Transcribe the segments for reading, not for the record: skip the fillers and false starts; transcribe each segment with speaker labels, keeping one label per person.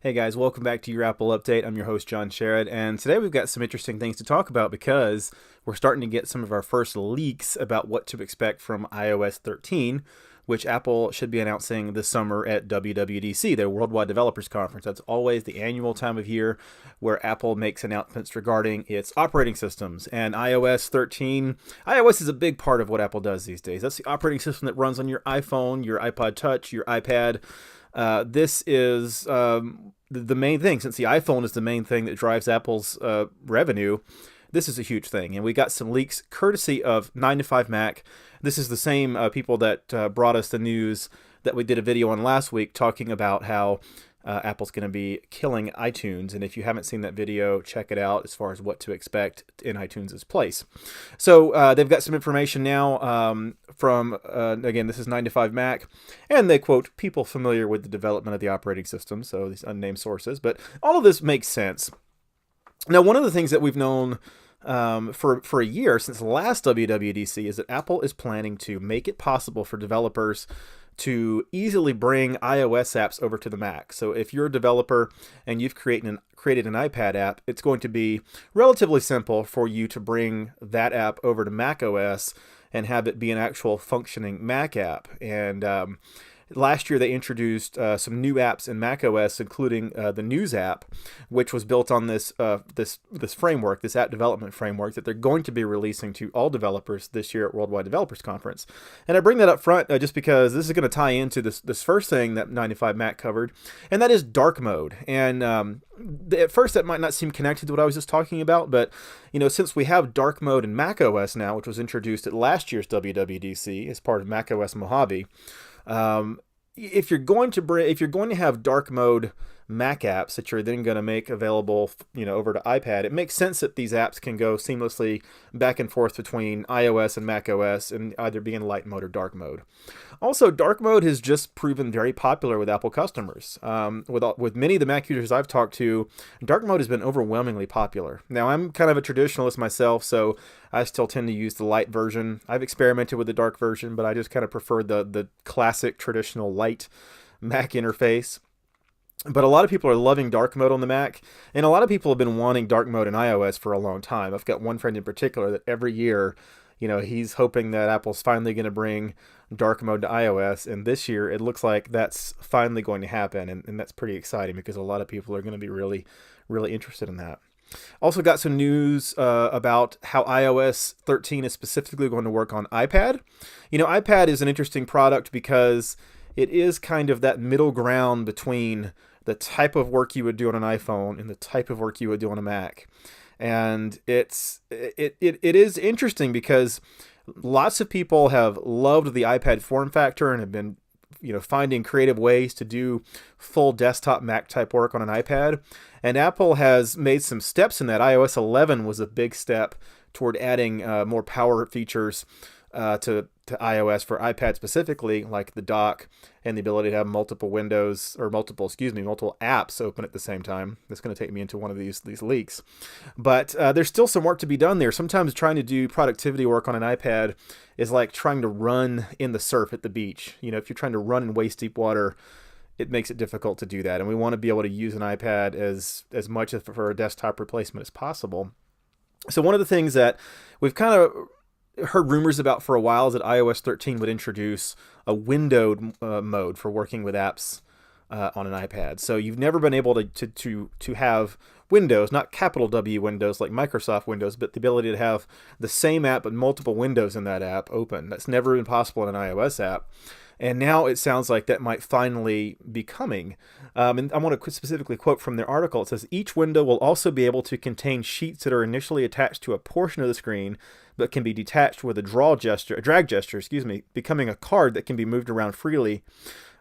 Speaker 1: Hey guys, welcome back to your Apple Update. I'm your host, John Sherrod, and today we've got some interesting things to talk about because we're starting to get some of our first leaks about what to expect from iOS 13, which Apple should be announcing this summer at WWDC, their Worldwide Developers Conference. That's always the annual time of year where Apple makes announcements regarding its operating systems. And iOS 13, iOS is a big part of what Apple does these days. That's the operating system that runs on your iPhone, your iPod Touch, your iPad. This is the main thing. Since the iPhone is the main thing that drives Apple's revenue, this is a huge thing. And we got some leaks courtesy of 9to5Mac. This is the same people that brought us the news that we did a video on last week talking about how Apple's going to be killing iTunes. And if you haven't seen that video, check it out as far as what to expect in iTunes' place. So they've got some information now from, again, this is 9to5Mac, and they quote people familiar with the development of the operating system, so these unnamed sources. But all of this makes sense. Now, one of the things that we've known for a year since the last WWDC is that Apple is planning to make it possible for developers to easily bring iOS apps over to the Mac. So if you're a developer and you've created an iPad app, it's going to be relatively simple for you to bring that app over to macOS and have it be an actual functioning Mac app. And last year, they introduced some new apps in macOS, including the News app, which was built on this framework, this app development framework that they're going to be releasing to all developers this year at Worldwide Developers Conference. And I bring that up front just because this is going to tie into this first thing that 9to5Mac covered, and that is dark mode. And at first, that might not seem connected to what I was just talking about, but since we have dark mode in macOS now, which was introduced at last year's WWDC as part of macOS Mojave. If you're going to have dark mode Mac apps that you're then going to make available, over to iPad, it makes sense that these apps can go seamlessly back and forth between iOS and macOS and either be in light mode or dark mode. Also, dark mode has just proven very popular with Apple customers. With many of the Mac users I've talked to, dark mode has been overwhelmingly popular. Now, I'm kind of a traditionalist myself, so I still tend to use the light version. I've experimented with the dark version, but I just kind of prefer the classic traditional light Mac interface. But a lot of people are loving dark mode on the Mac, and a lot of people have been wanting dark mode in iOS for a long time. I've got one friend in particular that every year, he's hoping that Apple's finally going to bring dark mode to iOS, and this year it looks like that's finally going to happen, and that's pretty exciting because a lot of people are going to be really, really interested in that. Also got some news about how iOS 13 is specifically going to work on iPad. iPad is an interesting product because it is kind of that middle ground between the type of work you would do on an iPhone and the type of work you would do on a Mac. And it is interesting because lots of people have loved the iPad form factor and have been finding creative ways to do full desktop Mac type work on an iPad. And Apple has made some steps in that. iOS 11 was a big step toward adding more power features to iOS for iPad specifically, like the dock and the ability to have multiple apps open at the same time. That's going to take me into one of these leaks. But there's still some work to be done there. Sometimes trying to do productivity work on an iPad is like trying to run in the surf at the beach. If you're trying to run in waist deep water, it makes it difficult to do that. And we want to be able to use an iPad as much as for a desktop replacement as possible. So one of the things that we've kind of heard rumors about for a while is that iOS 13 would introduce a windowed mode for working with apps on an iPad. So you've never been able to have Windows, not capital W Windows like Microsoft Windows, but the ability to have the same app but multiple windows in that app open. That's never been possible in an iOS app. And now it sounds like that might finally be coming. And I want to specifically quote from their article. It says, each window will also be able to contain sheets that are initially attached to a portion of the screen, but can be detached with a drag gesture, becoming a card that can be moved around freely.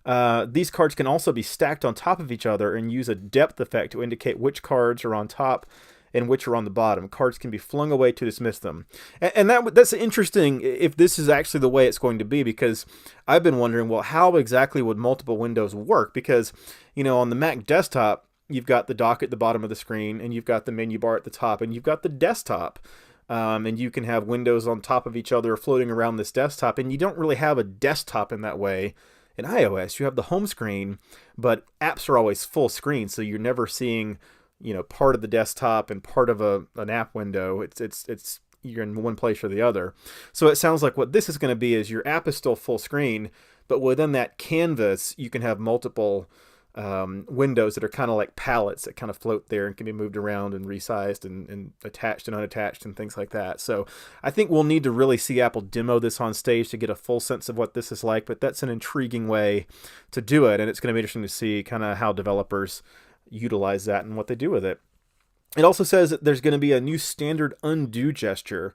Speaker 1: These cards can also be stacked on top of each other and use a depth effect to indicate which cards are on top and which are on the bottom. Cards can be flung away to dismiss them. And that's interesting if this is actually the way it's going to be, because I've been wondering, well, how exactly would multiple windows work? Because, on the Mac desktop, you've got the dock at the bottom of the screen, and you've got the menu bar at the top, and you've got the desktop. And you can have windows on top of each other floating around this desktop, and you don't really have a desktop in that way in iOS, you have the home screen, but apps are always full screen, so you're never seeing, part of the desktop and part of an app window. It's you're in one place or the other. So it sounds like what this is going to be is your app is still full screen, but within that canvas, you can have multiple windows that are kind of like palettes that kind of float there and can be moved around and resized and attached and unattached and things like that. So I think we'll need to really see Apple demo this on stage to get a full sense of what this is like, but that's an intriguing way to do it, and it's going to be interesting to see kind of how developers utilize that and what they do with it. It also says that there's going to be a new standard undo gesture,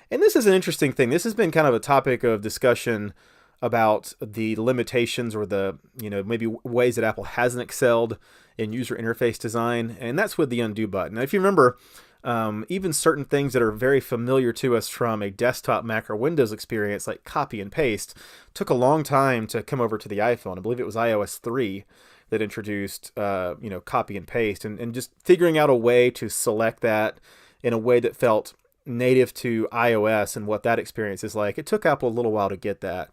Speaker 1: and this is an interesting thing. This has been kind of a topic of discussion about the limitations or the, maybe ways that Apple hasn't excelled in user interface design, and that's with the undo button. Now, if you remember, even certain things that are very familiar to us from a desktop Mac or Windows experience, like copy and paste, took a long time to come over to the iPhone. I believe it was iOS 3 that introduced, copy and paste, and just figuring out a way to select that in a way that felt native to iOS and what that experience is like. It took Apple a little while to get that.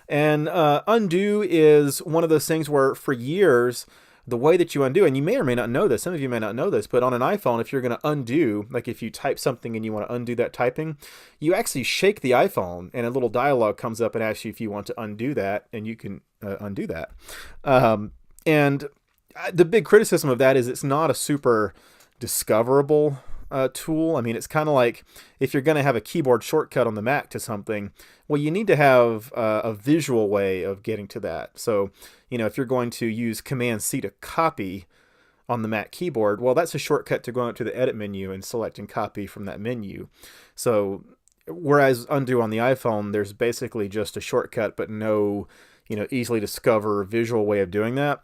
Speaker 1: And undo is one of those things where for years, the way that you undo, and you may or may not know this, some of you may not know this, but on an iPhone, if you're going to undo, like if you type something and you want to undo that typing, you actually shake the iPhone and a little dialog comes up and asks you if you want to undo that, and you can undo that. And the big criticism of that is it's not a super discoverable tool. I mean, it's kind of like if you're going to have a keyboard shortcut on the Mac to something, well, you need to have a visual way of getting to that. So, if you're going to use Command-C to copy on the Mac keyboard, well, that's a shortcut to going up to the Edit menu and selecting copy from that menu. So, whereas undo on the iPhone, there's basically just a shortcut, but no, easily discover visual way of doing that.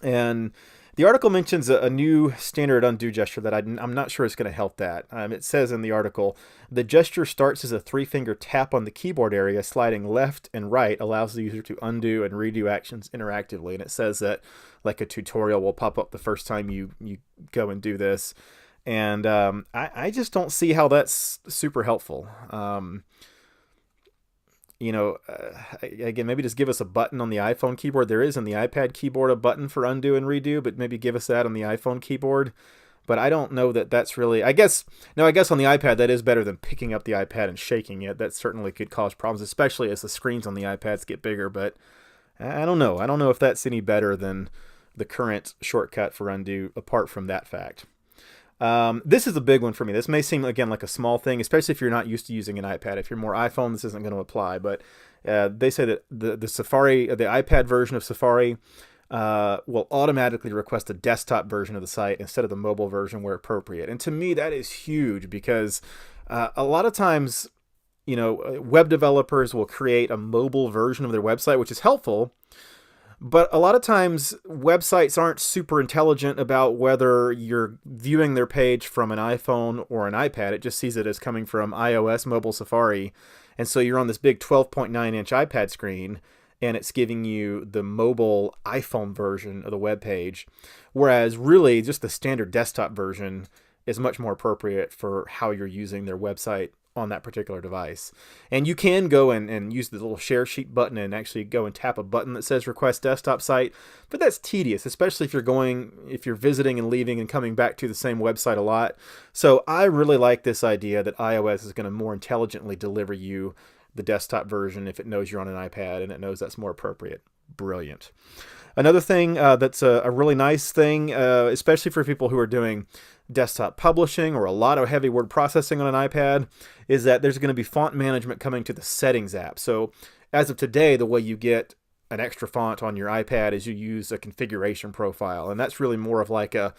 Speaker 1: And the article mentions a new standard undo gesture that I'm not sure is going to help that. It says in the article, the gesture starts as a 3-finger tap on the keyboard area, sliding left and right allows the user to undo and redo actions interactively. And it says that like a tutorial will pop up the first time you go and do this. And I just don't see how that's super helpful. Again, maybe just give us a button on the iPhone keyboard. There is in the iPad keyboard a button for undo and redo, but maybe give us that on the iPhone keyboard. But I don't know that that's really, I guess on the iPad, that is better than picking up the iPad and shaking it. That certainly could cause problems, especially as the screens on the iPads get bigger. But I don't know. I don't know if that's any better than the current shortcut for undo, apart from that fact. This is a big one for me. This may seem, again, like a small thing, especially if you're not used to using an iPad. If you're more iPhone, this isn't going to apply. But they say that the Safari, the iPad version of Safari will automatically request a desktop version of the site instead of the mobile version where appropriate. And to me, that is huge because a lot of times, web developers will create a mobile version of their website, which is helpful. But a lot of times, websites aren't super intelligent about whether you're viewing their page from an iPhone or an iPad. It just sees it as coming from iOS mobile Safari. And so you're on this big 12.9-inch iPad screen, and it's giving you the mobile iPhone version of the web page. Whereas really, just the standard desktop version is much more appropriate for how you're using their website on that particular device. And you can go and use the little share sheet button and actually go and tap a button that says request desktop site, but that's tedious, especially if you're visiting and leaving and coming back to the same website a lot. So I really like this idea that iOS is going to more intelligently deliver you the desktop version if it knows you're on an iPad and it knows that's more appropriate. Brilliant. Another thing that's a really nice thing, especially for people who are doing desktop publishing or a lot of heavy word processing on an iPad, is that there's going to be font management coming to the Settings app. So as of today, the way you get an extra font on your iPad is you use a configuration profile, and that's really more of like an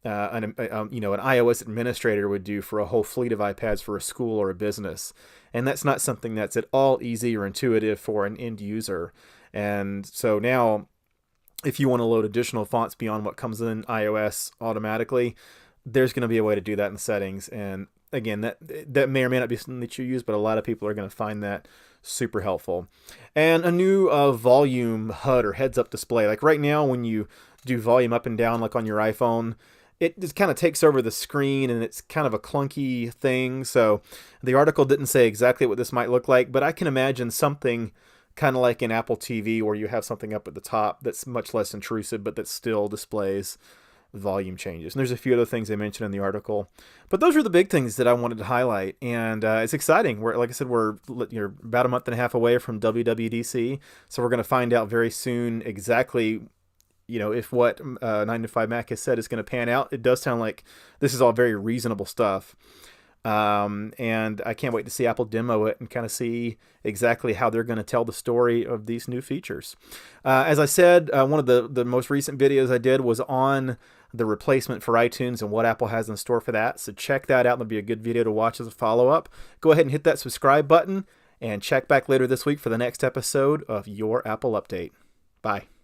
Speaker 1: iOS administrator would do for a whole fleet of iPads for a school or a business. And that's not something that's at all easy or intuitive for an end user. And so now, if you want to load additional fonts beyond what comes in iOS automatically, there's going to be a way to do that in the settings. And again, that may or may not be something that you use, but a lot of people are going to find that super helpful. And a new volume HUD or heads-up display. Like right now, when you do volume up and down, like on your iPhone, it just kind of takes over the screen, and it's kind of a clunky thing. So the article didn't say exactly what this might look like, but I can imagine something kind of like in Apple TV where you have something up at the top that's much less intrusive, but that still displays volume changes. And there's a few other things they mentioned in the article, but those are the big things that I wanted to highlight. And it's exciting. Like I said, we're about a month and a half away from WWDC, so we're going to find out very soon exactly, if what 9 to 5 Mac has said is going to pan out. It does sound like this is all very reasonable stuff. And I can't wait to see Apple demo it and kind of see exactly how they're going to tell the story of these new features. As I said, one of the most recent videos I did was on the replacement for iTunes and what Apple has in store for that. So check that out. It'll be a good video to watch as a follow-up. Go ahead and hit that subscribe button and check back later this week for the next episode of Your Apple Update. Bye.